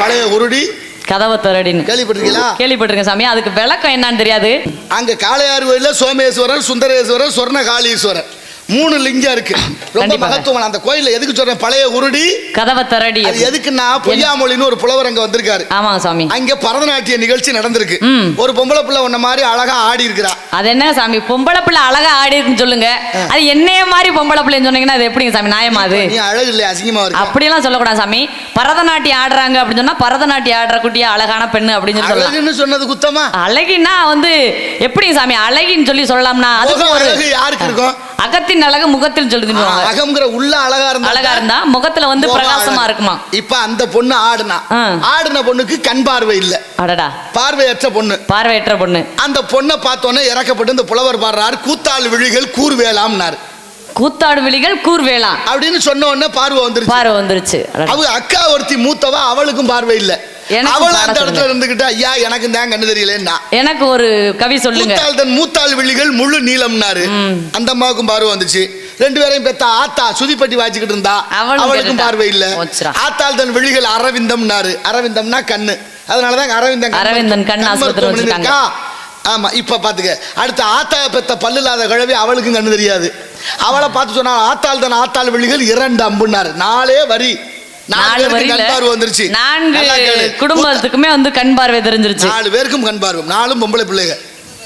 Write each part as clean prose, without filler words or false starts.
பழைய உருடி கதவை திறடின்னு கேள்விப்பட்டிருக்கீங்களா? கேள்விப்பட்டிருக்கேன் சாமி. அதுக்கு விளக்கம் என்னன்னு தெரியாது. அங்க காளையார் கோயில்ல சோமேஸ்வரர், சுந்தரேஸ்வரர், சொர்ணகாளீஸ்வரர் 3 லிங்கம் இருக்கு. ரொம்ப மகத்துவம். அந்த கோயில்ல எதுக்கு சொல்றேன் பழைய உருடி கதவை திறடி? அது எதுக்குன்னா பொய்யாமொழின்னு ஒரு புலவர் அங்க வந்திருக்காரு. ஆமாங்க சாமி. அங்க பரதநாட்டிய நிகழ்ச்சி நடந்திருக்கு. ஒரு பொம்பளை பிள்ளை உன்ன மாதிரி அழகா ஆடி இருக்கிறா. அது என்ன சாமி பொம்பளை பிள்ளை அழகா ஆடி இருக்குன்னு சொல்லுங்க. அது என்னைய மாதிரி பொம்பளை பிள்ளைன்னு சொன்னீங்கன்னா அது எப்படிங்க சாமி நியாயமா? அது நீ அழகு இல்ல அசிங்கமா இருக்கு. அப்படியெல்லாம் சொல்லக்கூடாது சாமி. பரதநாட்டியம் ஆடுறாங்க அப்படின்னு சொன்னா பரதநாட்டியம் ஆடுற குட்டியா அழகான பெண்ணு அப்படின்னு சொல்லி அழகுன்னு சொன்னது குத்தமா? அழகின்னா எப்படிங்க சாமி அழகின்னு சொல்லி சொல்லலாம்னா அதுக்கு ஒரு அழகு யாருக்கு இருக்கும்? அகத்தின் அழகு முகத்தில் சொல்லுங்க. அகம்ங்கிற உள்ள அழகா இருந்தா முகத்துல பிரகாசமா இருக்குமா? இப்ப அந்த பொண்ணு ஆடுன பொண்ணுக்கு கண் பார்வை இல்ல. அடடா, பார்வையற்ற பொண்ணு. அந்த பொண்ணை பார்த்தோன்னே இறக்கப்பட்டு இந்த புலவர் பாடுறாரு, கூத்தாள் விழிகள் கூர்வேலாம்னாரு. கூத்தாடு விழிகள் கூர்வேலாம் அப்படின்னு சொன்ன உடனே பார்வை வந்துருச்சு. அவங்க அக்கா ஒருத்தி மூத்தவ, அவளுக்கும் பார்வை இல்ல. அவள் அந்த இடத்துல இருந்துகிட்டு ஐயா எனக்கு தான் கண்ணு தெரியலன்னா எனக்கு ஒரு கவி சொல்லுங்க. தன் மூத்தாள் விழிகள் முழு நீளம்னாரு. அந்த அம்மாவுக்கும் பார்வை வந்துச்சு. 2 பேரையும் பெத்த ஆத்தா சுதிப்பட்டி வாச்சிக்கிட்டு இருந்தா, அவளுக்கும் பார்வை இல்ல. ஆத்தாள் தன் விழிகள் அரவிந்தம்னாரு. அரவிந்தம்னா கண்ணு. அதனாலதான் அரவிந்தன் கண் ஆஸ்பத்திரி. ஆமா, இப்ப பாத்துக்க. அடுத்த ஆத்தா பெத்த பல்லு இல்லாத கிழவி, அவளுக்கும் கண்ணு தெரியாது. அவளை பார்த்து சொன்னா ஆத்தாள் விழிகள் 2 அம்புன்னாரு. 4 வரி 4 வந்துருச்சு. 4 குடும்பத்துக்குமே கண் பார்வை தெரிஞ்சிருச்சு. 4 பேருக்கும் கண் பார்வை. 4 பொம்பளை பிள்ளைங்க,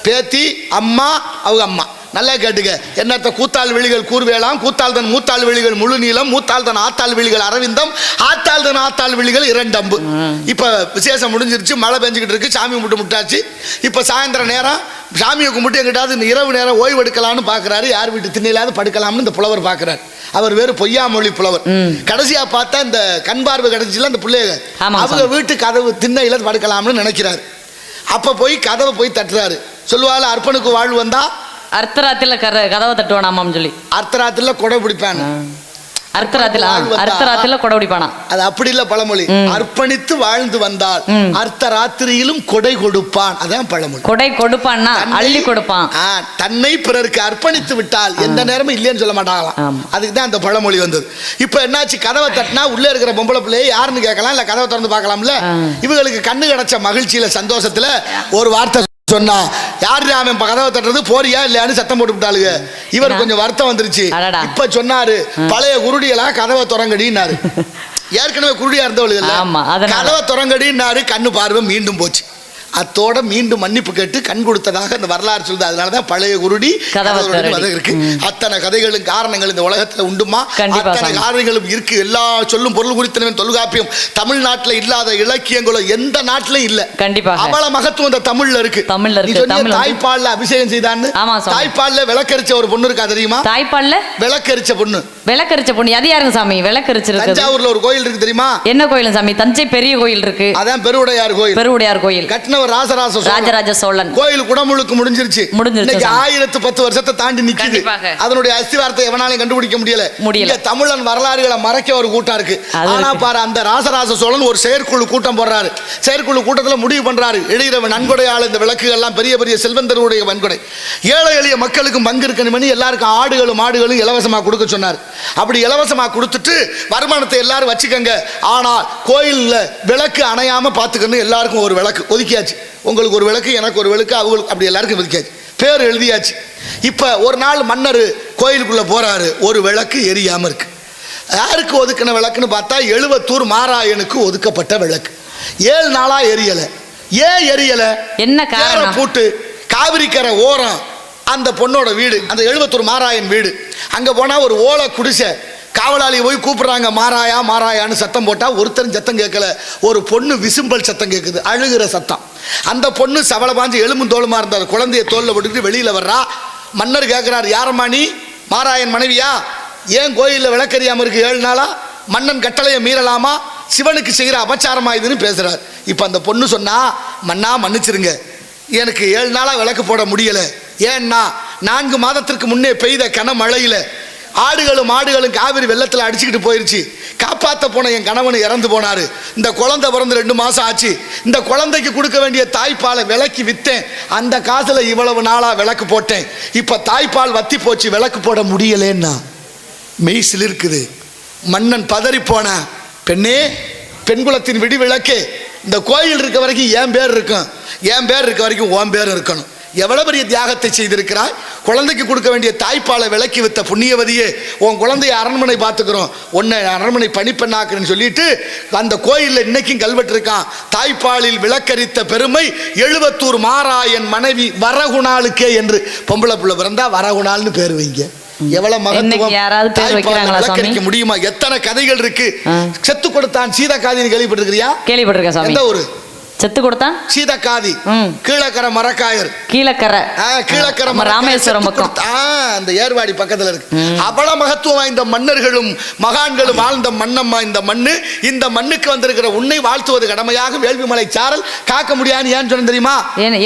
பேத்தி, அம்மா, அவங்க அம்மா. நல்லா கேட்டுக்க. என்னத்த கூத்தாள் விழிகள் கூர்வேலாம், கூத்தாள் தன் மூத்தாள் விழிகள் முழு நீளம், மூத்தாள் தன் ஆத்தாள் விழிகள் அரவிந்தம், ஆத்தாள் விழிகள் 2 அம்பு. இப்ப விசேஷம் முடிஞ்சிருச்சு. மழை பெஞ்சுக்கிட்டு இருக்கு. சாமி கும்பிட்டு முட்டாச்சு. இப்ப சாயந்தர நேரம் சாமியை கும்பிட்டு எங்கிட்டாவது இந்த இரவு நேரம் ஓய்வு எடுக்கலாம்னு பாக்குறாரு. யார் வீட்டு திண்ணையிலாவது படுக்கலாம்னு இந்த புலவர் பாக்குறாரு. அவர் வேறு பொய்யாமொழி புலவர். கடைசியா பார்த்தா இந்த கண் பார்வை கிடைச்சில அந்த பிள்ளைங்க அவங்க வீட்டு கதவு திண்ணையில படுக்கலாம்னு நினைக்கிறாரு. அப்ப போய் கதவை போய் தட்டுறாரு. சொல்லுவாள், அர்ப்பனுக்கு வாழ்வு வந்தா அர்த்தராத்திரில கதவை தட்டுவானாமான்னு சொல்லி. அர்த்தராத்திரில கொடை பிடிப்பான். அர்த்தராத்திரில கொடை பிடிப்பானா? அது அப்படி இல்ல பழமொழி. அர்ப்பணித்து வாழ்ந்து வந்தால் அர்த்தராத்திரியிலும் கொடை கொடுப்பான். அதான் பழமொழி. கொடை கொடுப்பான்னா அள்ளி கொடுப்பான். தன்னை பிறருக்கு அர்ப்பணித்து விட்டால் எந்த நேரமும் இல்லைன்னு சொல்ல மாட்டாங்களாம். அதுக்கு தான் அந்த பழமொழி வந்தது. இப்ப என்னாச்சு, கதவை தட்டினா உள்ள இருக்கிற பொம்பளை பிள்ளையை யாருன்னு கேட்கலாம், இல்ல கதவை திறந்து பார்க்கலாம்ல. இவங்களுக்கு கண்ணு கிடைச்ச மகிழ்ச்சியில சந்தோஷத்துல ஒரு வார்த்தை சொன்னா, யாரு அவன் கதவை தட்டுறது, போறியா இல்லையான்னு சத்தம் போட்டு விட்டாளுங்க. இவர் கொஞ்சம் வருத்தம் வந்துருச்சு. இப்ப சொன்னாரு, பழைய குருடிகளா கதவை திறங்கடினாரு. ஏற்கனவே குருடியா இருந்தவளுக்கு கதவை திறங்கடினாரு. கண்ணு பார்வை மீண்டும் போச்சு. அத்தோட மீண்டும் மன்னிப்பு கேட்டு கண் கொடுத்ததாக இந்த வரலாறு சொல்லுது. அதனாலதான் பழைய குருடி இருக்கு. அத்தனை கதைகளும் காரணங்கள் இந்த உலகத்துல உண்டுமா? அத்தனை காரணங்களும் இருக்கு. எல்லா சொல்லும் பொருள் குறித்தனவன் தொல்காப்பியம் தமிழ்நாட்டுல இல்லாத இலக்கியங்களும் எந்த நாட்டிலும் இல்ல. கண்டிப்பா அவ்வளவு மகத்துவம் இந்த தமிழ்ல இருக்கு. தாய்ப்பால்ல அபிஷேகம் செய்தான்னு, தாய்ப்பால்ல விளக்கரிச்ச ஒரு பொண்ணு இருக்கா தெரியுமா? தாய்ப்பால்ல விளக்கரிச்ச பொண்ணு. அது யாருங்க சாமி? விளக்கரிச்சிருக்கு. தஞ்சாவூர்ல ஒரு கோயில் இருக்கு தெரியுமா? என்ன கோயில் சாமி? தஞ்சை பெரிய கோயில் இருக்கு. அதான் பெருவுடையார் கோயில். கட்டின ராஜராஜ சோழன் கோயில் குடமுழுக்கு முடிஞ்சிருச்சு. 1010 வருஷத்தை தாண்டி நிக்குது. அதனுடைய அஸ்திவாரத்தை எவனாலையும் கண்டுபிடிக்க முடியல. தமிழன் வரலாறுகளை மறைக்க ஒரு கூட்டம் இருக்கு. ஆனா பாரு, அந்த ராஜராஜ சோழன் ஒரு செயற்குழு கூட்டம் போடுறாரு. செயற்குழு கூட்டத்தில் முடிவு பண்றாரு, எழுதிற நன்கொடையால் இந்த விளக்குகள் எல்லாம் பெரிய பெரிய செல்வந்தருடைய வன்கொடை, ஏழை எளிய மக்களுக்கும் பங்கு இருக்கணும், எல்லாருக்கும் ஆடுகளும் மாடுகளும் இலவசமா கொடுக்க சொன்னார். அப்படி இலவசமா கொடுத்துட்டு வருமானத்தை எல்லாரும் வச்சுக்கங்க, ஆனால் கோயில்ல விளக்கு அணையாம பாத்துக்கணும், எல்லாருக்கும் ஒரு விளக்கு ஒதுக்கியாச்சு. உங்களுக்கு ஒரு விளக்கு, எனக்கு ஒரு விளக்கு, அவங்களுக்கு அப்படி எல்லாருக்கும் ஒதுக்கியாச்சு. பேர் எழுதியாச்சு. இப்ப ஒரு நாள் மன்னர் கோயிலுக்குள்ள போறாரு. ஒரு விளக்கு எரியாம இருக்கு. யாருக்கு ஒதுக்கின விளக்குன்னு பார்த்தா எழுவத்தூர் மாராயனுக்கு ஒதுக்கப்பட்ட விளக்கு. 7 நாளா எரியல. ஏன் எரியல? என்ன காரணம்? பூட்டு காவிரிக்கரை ஓரம் அந்த பொண்ணோட வீடு, அந்த எழுவத்தூர் மாராயன் வீடு. அங்க போனா ஒரு ஓலை குடிசை. காவலாளி போய் கூப்பிடுறாங்க, மாராயா மாராயான்னு சத்தம் போட்டா ஒருத்தரும் சத்தம் கேட்கல. ஒரு பொண்ணு விசும்பல் சத்தம் கேட்குது, அழுகிற சத்தம். அந்த பொண்ணு சவள பாஞ்சு எலும்பு தோலுமா இருந்தார். குழந்தைய தோல்ல போட்டுக்கிட்டு வெளியில வர்றா. மன்னர் கேட்கிறார், யாரம்மா நீ? மாராயன் மனைவியா? ஏன் கோயிலில் விளக்கறியாம இருக்கு 7 நாளா? மன்னன் கட்டளையை மீறலாமா? சிவனுக்கு செய்கிற அபச்சாரமா இதுன்னு பேசுறார். இப்ப அந்த பொண்ணு சொன்னா, மன்னா மன்னிச்சிருங்க, எனக்கு 7 நாளா விளக்கு போட முடியல. ஏன்னா 4 மாதத்திற்கு முன்னே பெய்த கனமழையில ஆடுகளும் மாடுகளும் காவிரி வெள்ளத்தில் அடிச்சுக்கிட்டு போயிருச்சு. காப்பாற்ற போன என் கணவன் இறந்து போனாரு. இந்த குழந்தை பிறந்து 2 மாசம் ஆச்சு. இந்த குழந்தைக்கு கொடுக்க வேண்டிய தாய்ப்பாலை விலைக்கு விற்றேன். அந்த காசுல இவ்வளவு நாளா விளக்கு போட்டேன். இப்ப தாய்ப்பால் வத்தி போச்சு, விளக்கு போட முடியலன்னா மெய்சில் இருக்குது. மன்னன் பதறி போன, பெண்ணே பெண்குலத்தின் விடிவிளக்கு, இந்த கோயில் இருக்க வரைக்கும் என் பேர் இருக்கும், என் பேர் இருக்க வரைக்கும் உன் பேர் இருக்கணும். எவ்வளவு பெரிய தியாகத்தை செய்திருக்கிறாய். குழந்தைக்கு கொடுக்க வேண்டிய தாய்ப்பாலை விலக்கி வித்த புண்ணியவதியே, உன் குழந்தைய அரண்மனை பார்த்துக்கிறோம், உன்னை அரண்மனை பணிப்பெண்ணாக்குன்னு சொல்லிட்டு அந்த கோயிலில் இன்னைக்கும் கல்வெட்டு இருக்கான். தாய்ப்பாலில் விளக்கரித்த பெருமை 70 மாராயன் மனைவி வரகுணாளுக்கே என்று. பொம்பளை புள்ள பிறந்தா வரகுணால்னு பேர் வைங்க. எவ்வளவு மகத்துவம். விளக்கரிக்க முடியுமா? எத்தனை கதைகள் இருக்கு. செத்து கொடுத்தான் சீதக்காதின்னு கேள்விப்பட்டிருக்கிறியா? கேள்விப்பட்டிருக்கேன் சாமி. எந்த ஊரு? செத்து கொடுத்தான் சீதக்காதி, கீழக்கரை மரக்காயர், கீழக்கரை ராமேஸ்வரம் பக்கம், அந்த ஏர்வாடி பக்கத்துல இருக்கு. அவ்வளவு மகத்துவம் வாய்ந்த மன்னர்களும் மகான்களும் வாழ்ந்த மண்ணம்மா இந்த மண்ணு. இந்த மண்ணுக்கு வந்திருக்கிற உன்னை வாழ்த்துவது கடமையாக வேள்விமலை சாரல் காக்க முடியாது. ஏன்னு சொன்ன தெரியுமா?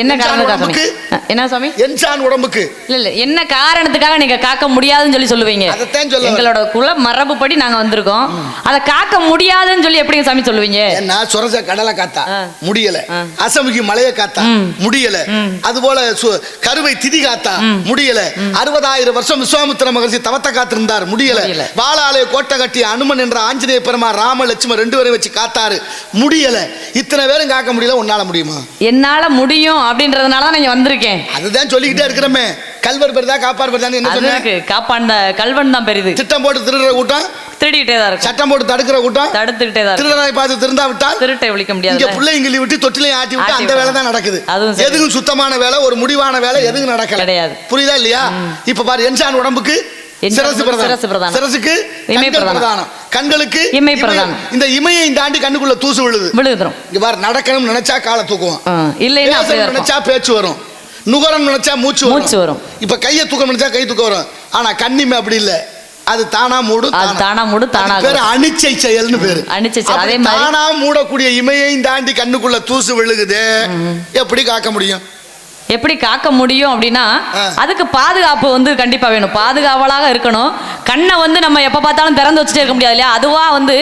என்ன காரணத்துக்கு? என்ன சாமி? என்சான் உடம்புக்கு இல்ல என்ன காரணத்துக்காக நீங்க காக்க முடியாதுன்னு சொல்லி சொல்லுவீங்க? அதைத்தான் சொல்ல, எங்களோட குல மரபுப்படி நாங்க வந்திருக்கோம், அதை காக்க முடியாதுன்னு சொல்லி எப்படிங்க சாமி சொல்லுவீங்க? என்ன சுரச கடலை காத்தா முடியல, அசமுகி மலையை காத்தா முடியல, அதுபோல கருவை திதி காத்தா முடியல, 60,000 வருஷம் விஸ்வாமித்திர மகர்ஷி தவத்தை காத்திருந்தார் முடியல, வாளாலே கோட்டை கட்டி அனுமன் என்ற ஆஞ்சநேய பெருமா ராம லட்சுமணன் 2 பேரும் வச்சு காத்தாரு முடியல. இத்தனை பேரும் காக்க முடியல, உன்னால முடியுமா? என்னால முடியும் அப்படின்றதுனால தான் நீங்க வந்திருக்கேன். அதுதான் சொல்லிக்கிட்டே இருக்கிறமே. கல்வர் பெரிதா காப்பார் பெரிதா? என்ன சொன்னீங்க? காப்பாண்ட கல்வன் தான் பெரிது. திட்டம் போட்டு திருடுற கூட்டம் திருடிட்டே தான் இருக்கு, சட்டம் போட்டு தடுக்கிற கூட்டம் தடுத்துக்கிட்டே தான். திருடனை பார்த்து திருந்தா விட்டால் திருட்டை ஒழிக்க முடியாது. இங்க பிள்ளைங்களை விட்டு தொட்டிலையும் ஆட்டி விட்டு அந்த வேலை தான் நடக்குது. எதுவும் சுத்தமான வேலை, ஒரு முடிவான வேலை எதுவும் நடக்கல கிடையாது. புரியுதா இல்லையா? இப்ப பாரு, என்சான் உடம்புக்கு சிரசு பிரதானம், சிரசுக்கு இமை பிரதானம், கண்களுக்கு இமை பிரதானம். இந்த இமையை இந்த ஆண்டி கண்ணுக்குள்ள தூசு விழுதுரும். இங்க பாரு, நடக்கணும் நினைச்சா காலை தூக்குவோம், இல்லைன்னா நினைச்சா பேச்சு வரும், நுகரம் நினைச்சா மூச்சு வரும். இப்ப கையை தூக்கம் நினைச்சா கை தூக்கம் வரும். ஆனா கண்ணிமை அப்படி இல்ல, அது தானா மூடும், தானா பேரு அனிச்சை செயல்னு பேரு. அனிச்சை செயல். அதே மாதிரி தானா மூடக்கூடிய இமையை தாண்டி கண்ணுக்குள்ள தூசு விழுகுது, எப்படி காக்க முடியும்? எப்படி காக்க முடியும் அப்படின்னா அதுக்கு பாதுகாப்பு வந்து கண்டிப்பா வேணும், பாதுகாவலாக இருக்கணும். கண்ணை வந்து நம்ம எப்போ பார்த்தாலும் திறந்து வச்சுட்டே இருக்க முடியாது இல்லையா? அதுவா வந்து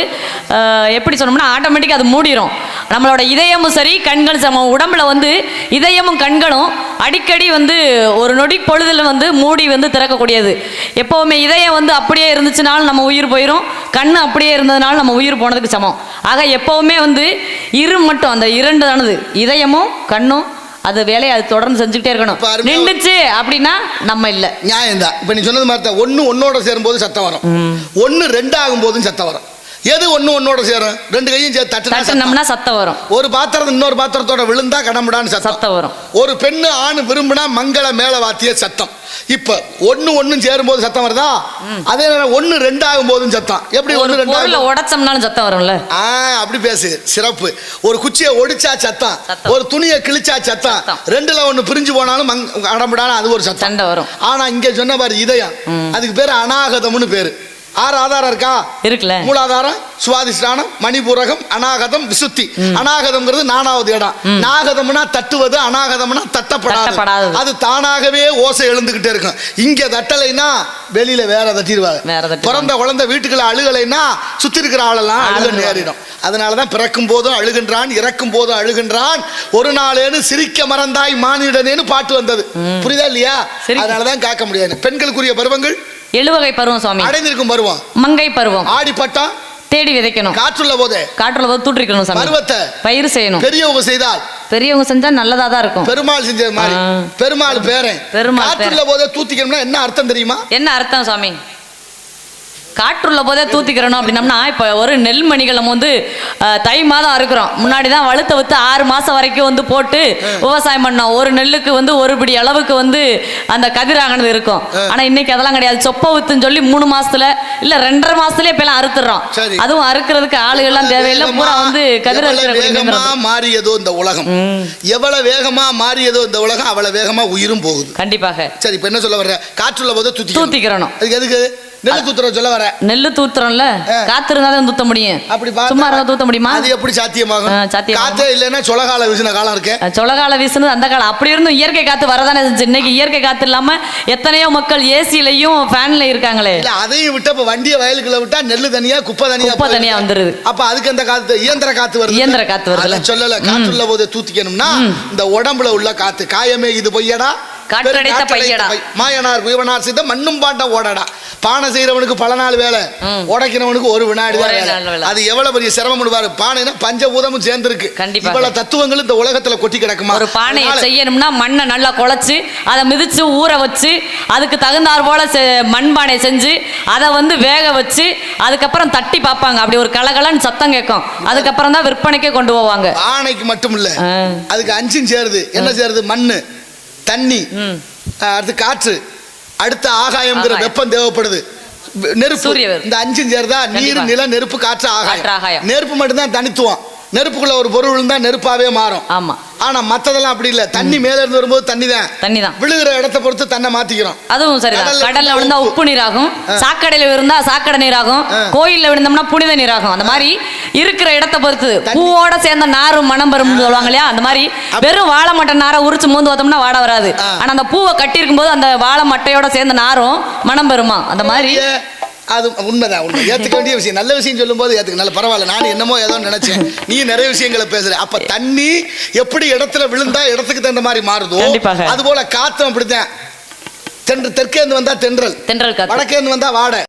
எப்படி சொன்னோம்னா ஆட்டோமேட்டிக்காக அது மூடிடும். நம்மளோட இதயமும் சரி கண்கள் நம்ம உடம்புல வந்து இதயமும் கண்களும் அடிக்கடி வந்து ஒரு நொடி பொழுதுல வந்து மூடி வந்து திறக்கக்கூடியது. எப்போவுமே இதயம் வந்து அப்படியே இருந்துச்சுனாலும் நம்ம உயிர் போயிடும், கண்ணு அப்படியே இருந்ததுனாலும் நம்ம உயிர் போனதுக்கு சமம். ஆக எப்போவுமே வந்து மட்டும் அந்த 2 தானது, இதயமும் கண்ணும் அது வேலையை அது தொடர்ந்து செஞ்சுக்கிட்டே இருக்கணும். நின்றுச்சு அப்படின்னா நம்ம இல்லை. நியாயம் தான். இப்போ நீ சொன்னது மாதிரி தான், ஒன்னோட சேரும்போது சத்தம் வரும், 1 2 ஆகும் போதும் சத்தம் வரும். எது ஒன்னோட சேரும்? 2 கையும் சேர்த்து தட்டினா சத்தம் வரும். ஒரு பாத்திரம் இன்னொரு பாத்திரத்தோட விழுந்தா கடமுடான்னு சத்தம் வரும். ஒரு பெண்ணு ஆணு விரும்பினா மங்கள மேல வாத்திய சத்தம். இப்ப 1 சேரும்போது சத்தம் வருதா? அதே நேரம் 1 2 ஆகும் போதும் சத்தம். எப்படி 1 2 உடைச்சோம்னாலும் சத்தம் வரும்ல? அப்படி பேசு, சிறப்பு. ஒரு குச்சியை ஒடிச்சா சத்தம், ஒரு துணியை கிழிச்சா சத்தம், 2ல 1 பிரிஞ்சு போனாலும் கடமுடான்னு அது ஒரு சத்தம் வரும். ஆனா இங்க சொன்ன பாரு இதயம், அதுக்கு பேரு அநாகதம்னு பேரு. 6 ஆதாரம் இருக்கா? இருக்குல்ல. மூலாதாரம் சுவாதிஷ்டானம், மணிபூரகம், அநாகதம், விசுத்தி. அநாகதம்ங்கிறது 4வது இடம். நாகதம்னா தட்டுவது, அநாகதம்னா தட்டப்படாது. அது தானாகவே ஓசை எழுந்துகிட்டே இருக்கும். இங்க தட்டலைன்னா வெளியில வேற தட்டிடுவாங்க. பிறந்த குழந்தை வீட்டுக்குள்ள அழுகலைன்னா சுத்தி இருக்கிற ஆளெல்லாம் அழுக நேரிடும். அதனாலதான் பிறக்கும் போதும் அழுகின்றான், இறக்கும் போதும் அழுகின்றான், ஒரு நாளேன்னு சிரிக்க மறந்தாய் மானிடனேன்னு பாட்டு வந்தது. புரியுதா இல்லையா? அதனாலதான் காக்க முடியாது. பெண்களுக்குரிய பருவங்கள் 7 வகை பருவம் சுவாமி. அடைந்திருக்கும் பருவம் மங்கை பருவம், ஆடிப்பட்டம் தேடி விதைக்கணும், காற்றுள்ள போது தூற்றிக்கணும் சாமி, பருவத்தை பயிர் செய்யணும். பெரியவங்க செய்தால், பெரியவங்க செஞ்சா நல்லதா தான் இருக்கும். பெருமாள் செஞ்ச மாதிரி, பெருமாள் பேரன் காற்றுள்ள போதே தூத்திக்கணும்னா என்ன அர்த்தம் தெரியுமா? என்ன அர்த்தம் சாமி? காற்றுள்ள போதே தூத்திக்கிறணும் அப்படின்னம்னா, இப்போ ஒரு நெல்மணிகள் நம்ம வந்து தை மாதம் அறுக்கிறோம், முன்னாடி தான் வழுத்த வித்து 6 மாதம் வரைக்கும் வந்து போட்டு விவசாயம் பண்ணோம். ஒரு நெல்லுக்கு வந்து 1 பிடி அளவுக்கு வந்து அந்த கதிராகனது இருக்கும். ஆனால் இன்னைக்கு அதெல்லாம் கிடையாது. சொப்ப வித்துன்னு சொல்லி 3 மாசத்துல இல்லை 2.5 மாசத்துலேயே இப்போ எல்லாம் அறுத்துறோம். அதுவும் அறுக்கிறதுக்கு ஆளுகள்லாம் தேவையில்லை, பூரா வந்து கதிர மாறியதோ இந்த உலகம், எவ்வளவு வேகமா மாறியதோ இந்த உலகம், அவ்வளவு வேகமா உயிரும் போகுது. கண்டிப்பாக. சரி, இப்போ என்ன சொல்ல வர்ற? காற்றுள்ள போது தூத்திக்கிறணும். அதுக்கு எதுக்கு நெல்லு தூத்துற சொல்ல வர? நெல்லு தூத்துறோம்ல, காத்து இருந்தாலும் தூத்த முடியும். அப்படி சும்மா தூத்த முடியுமா? அது எப்படி சாத்தியமாகும்? காத்தே இல்லைன்னா சொலகால வீசின காலம் இருக்கு. சொலகால வீசுனது அந்த காலம். அப்படி இருந்தும் இயற்கை காத்து வரதானே செஞ்சு. இன்னைக்கு இயற்கை காத்து இல்லாம எத்தனையோ மக்கள் ஏசிலையும் ஃபேன்ல இருக்காங்களே. இல்ல, அதையும் விட்டு இப்ப வண்டியை வயலுக்குள்ள விட்டா நெல்லு தனியா குப்பை தனியா வந்துருது. அப்ப அதுக்கு அந்த காத்து இயந்திர காத்து வருது. இயந்திர காத்து வருது. சொல்லல, காற்றுள்ள போது தூத்திக்கணும்னா இந்த உடம்புல உள்ள காத்து, காயமே இது பொய்யடா காற்றடைத்த பையடா. மாயனார் குயவனார் செய்த மண்ணும் பாண்டம் ஓடடா. பானை செய்யறவனுக்கு பல நாள் வேலை, உடைக்கிறவனுக்கு ஒரு வினாடி தான் வேலை. அது எவ்வளவு பெரிய சிரமம் பாரு. பானைனா பஞ்சபூதமும் சேர்ந்திருக்கு. இவ்வளவு தத்துவங்கள் இந்த உலகத்துல கொட்டி கிடக்குமா? ஒரு பானையை செய்யணும்னா மண்ணை நல்லா குழைச்சு அதை மிதிச்சு ஊற வச்சு அதுக்கு தகுந்தாற் போல மண்பானை செஞ்சு அதை வந்து வேக வச்சு அதுக்கப்புறம் தட்டி பார்ப்பாங்க. அப்படி ஒரு கலகலன்னு சத்தம் கேட்கும். அதுக்கப்புறம் தான் விற்பனைக்கே கொண்டு போவாங்க. பானைக்கு மட்டும் இல்ல, அதுக்கு அஞ்சும் சேருது. என்ன சேருது? மண்ணு, தண்ணி, அடுத்து காற்று, அடுத்த ஆகாயம்ங்கிற வெப்பம் தேவைப்படுது, நெருப்பு. இந்த அஞ்சும் சேருதா? நீர், நில, நெருப்பு, காற்று, ஆகாயம். நெருப்பு மட்டும்தான் தனித்துவம். நெருப்புக்குள்ள ஒரு பொருள் தான் நெருப்பாவே மாறும். ஆமா. ஆனா மத்ததெல்லாம் அப்படி இல்ல. தண்ணி மேல இருந்து வரும்போது தண்ணி தான் விழுகிற இடத்தை பொறுத்து தன்னை மாத்திக்கிறோம். அதுவும் சரிதான். கடல்ல விழுந்தா உப்பு நீராகும், சாக்கடையில விழுந்தா சாக்கடை நீராகும், கோயில்ல விழுந்தோம்னா புனித நீராகும். அந்த மாதிரி இருக்கிற இடத்தை பொறுத்து பூவோட சேர்ந்த நாரும் மனம் வரும் சொல்லுவாங்க இல்லையா? அந்த மாதிரி வெறும் வாழை மட்டை நாரை உரிச்சு மூந்து பார்த்தோம்னா வாட வராது. ஆனா அந்த பூவை கட்டி இருக்கும் போது அந்த வாழை மட்டையோட சேர்ந்த நாரும் மனம் பெறுமா? அந்த மாதிரி அது உண்மைதான். உண்மை ஏத்துக்க வேண்டிய விஷயம். நல்ல விஷயம் சொல்லும் போது ஏத்துக்க. நல்ல பரவாயில்ல, நான் என்னமோ ஏதோ நினைச்சேன், நீ நிறைய விஷயங்களை பேசுற. அப்ப தண்ணி எப்படி இடத்துல விழுந்தா இடத்துக்கு தகுந்த மாதிரி மாறுதோ அது போல காத்தும் அப்படித்தான். தெற்கே இருந்து வந்தா தென்றல், வடக்கே இருந்து வந்தா வாடை.